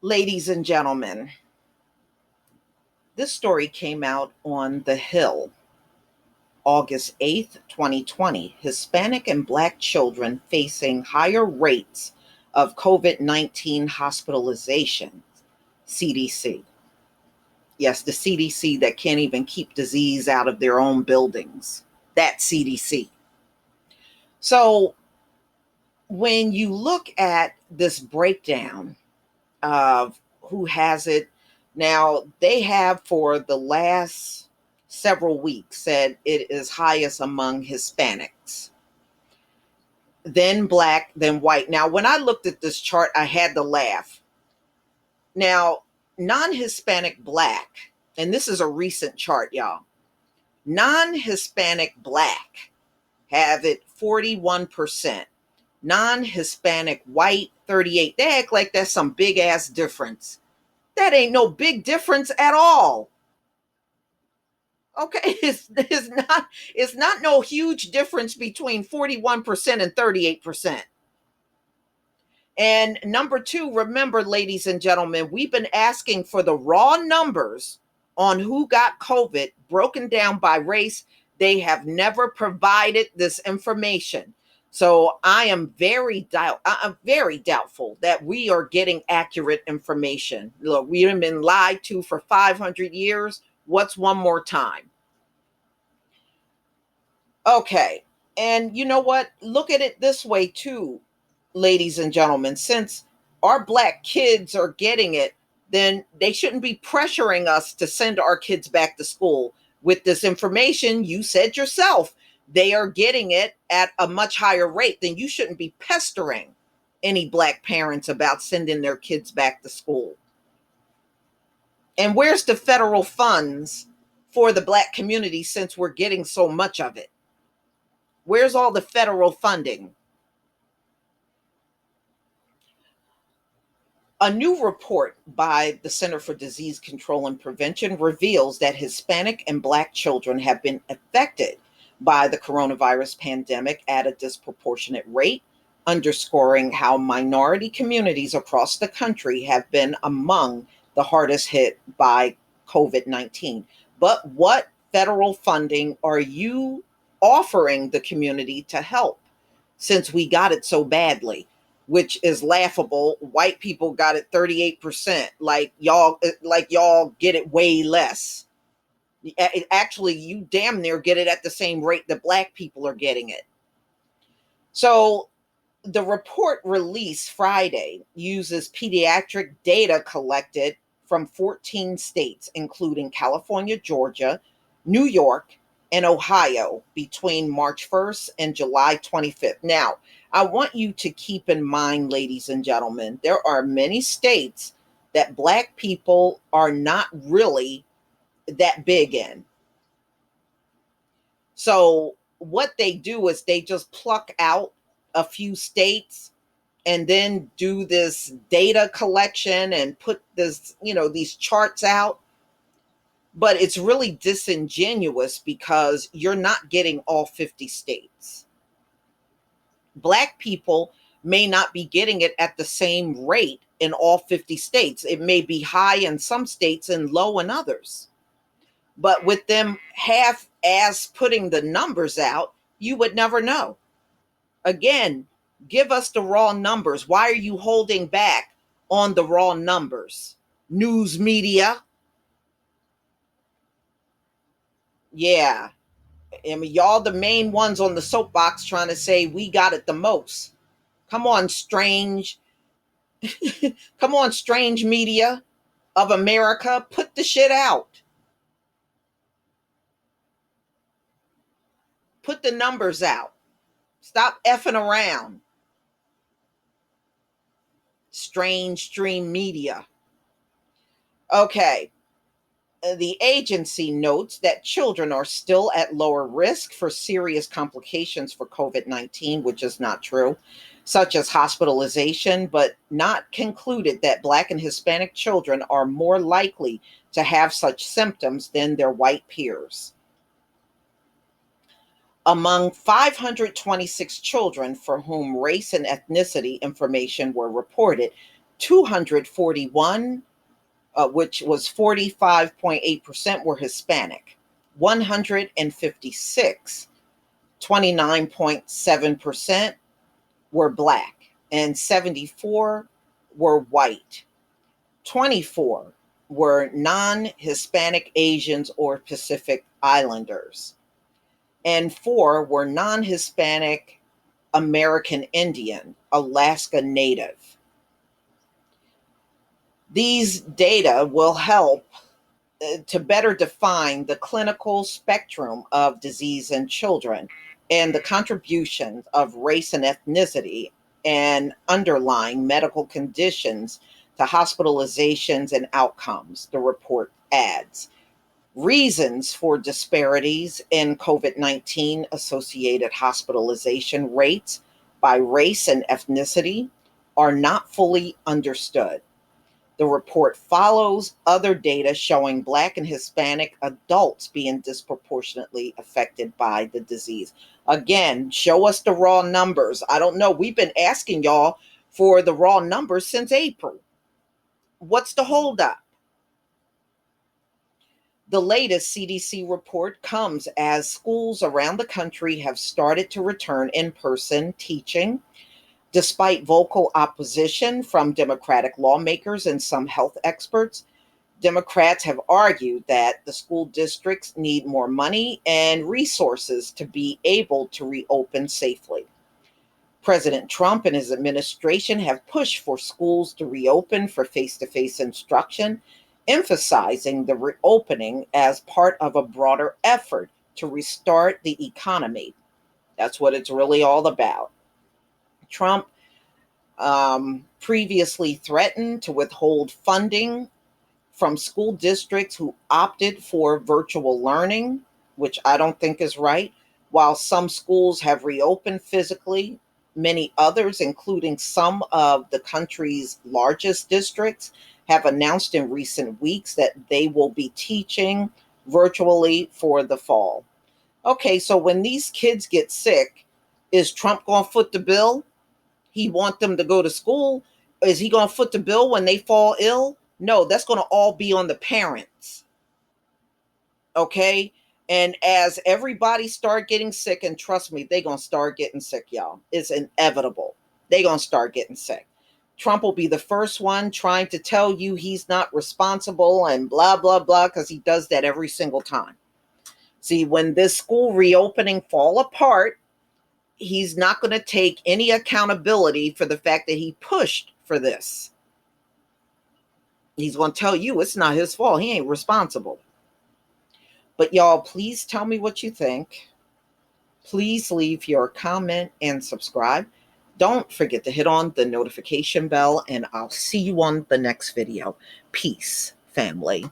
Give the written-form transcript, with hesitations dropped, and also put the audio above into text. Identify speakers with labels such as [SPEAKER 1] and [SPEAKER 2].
[SPEAKER 1] Ladies and gentlemen, this story came out on The Hill, August 8th, 2020. Hispanic and Black children facing higher rates of COVID-19 hospitalizations, CDC. Yes, the CDC that can't even keep disease out of their own buildings. That CDC. So when you look at this breakdown of who has it, now they have for the last several weeks said it is highest among Hispanics, then Black, then white. Now, when I looked at this chart, I had to laugh. Now, non-Hispanic Black, and this is a recent chart, y'all. Non-Hispanic Black have it 41%. Non-Hispanic white, 38. They act like that's some big ass difference. That ain't no big difference at all. Okay, it's not no huge difference between 41% and 38%. And number two, remember, ladies and gentlemen, we've been asking for the raw numbers on who got COVID broken down by race. They have never provided this information. So I'm very doubtful that we are getting accurate information. Look, we have been lied to for 500 years. What's one more time? Okay. And you know what? Look at it this way too, ladies and gentlemen. Since our Black kids are getting it, then they shouldn't be pressuring us to send our kids back to school with this information. You said yourself, they are getting it at a much higher rate. Then you shouldn't be pestering any Black parents about sending their kids back to school. And where's the federal funds for the Black community since we're getting so much of it? Where's all the federal funding? A new report by the Center for Disease Control and Prevention reveals that Hispanic and Black children have been affected by the coronavirus pandemic at a disproportionate rate, underscoring how minority communities across the country have been among the hardest hit by COVID-19. But what federal funding are you offering the community to help since we got it so badly? Which is laughable. White people got it 38%. Like y'all get it way less. Actually, you damn near get it at the same rate that Black people are getting it. So the report released Friday uses pediatric data collected from 14 states, including California, Georgia, New York, and Ohio between March 1st and July 25th. Now, I want you to keep in mind, ladies and gentlemen, there are many states that Black people are not really that big in. So what they do is they just pluck out a few states and then do this data collection and put this, these charts out. But it's really disingenuous because you're not getting all 50 states. Black people may not be getting it at the same rate in all 50 states. It may be high in some states and low in others. But with them half-ass putting the numbers out, you would never know. Again, give us the raw numbers. Why are you holding back on the raw numbers? News media. Yeah. I mean, y'all the main ones on the soapbox trying to say we got it the most. Come on, strange. Come on, strange media of America. Put the shit out. Put the numbers out. Stop effing around. Strange stream media. Okay. The agency notes that children are still at lower risk for serious complications for COVID-19, which is not true, such as hospitalization, but not concluded that Black and Hispanic children are more likely to have such symptoms than their white peers. Among 526 children for whom race and ethnicity information were reported, 241, which was 45.8%, were Hispanic. 156, 29.7%, were Black, and 74 were white. 24 were non-Hispanic Asians or Pacific Islanders, and 4 were non-Hispanic American Indian, Alaska Native. These data will help to better define the clinical spectrum of disease in children and the contributions of race and ethnicity and underlying medical conditions to hospitalizations and outcomes, the report adds. Reasons for disparities in COVID-19 associated hospitalization rates by race and ethnicity are not fully understood. The report follows other data showing Black and Hispanic adults being disproportionately affected by the disease. Again, show us the raw numbers. I don't know. We've been asking y'all for the raw numbers since April. What's the holdup? The latest CDC report comes as schools around the country have started to return in-person teaching. Despite vocal opposition from Democratic lawmakers and some health experts, Democrats have argued that the school districts need more money and resources to be able to reopen safely. President Trump and his administration have pushed for schools to reopen for face-to-face instruction, emphasizing the reopening as part of a broader effort to restart the economy. That's what it's really all about. Trump previously threatened to withhold funding from school districts who opted for virtual learning, which I don't think is right. While some schools have reopened physically, many others, including some of the country's largest districts, have announced in recent weeks that they will be teaching virtually for the fall. Okay, so when these kids get sick, is Trump going to foot the bill? He want them to go to school. Is he going to foot the bill when they fall ill? No, that's going to all be on the parents. Okay? And as everybody start getting sick, and trust me, they're going to start getting sick, y'all. It's inevitable. They're going to start getting sick. Trump will be the first one trying to tell you he's not responsible and blah, blah, blah, because he does that every single time. See, when this school reopening fall apart, he's not going to take any accountability for the fact that he pushed for this. He's going to tell you it's not his fault. He ain't responsible. But y'all, please tell me what you think. Please leave your comment and subscribe. Don't forget to hit on the notification bell, and I'll see you on the next video. Peace, family.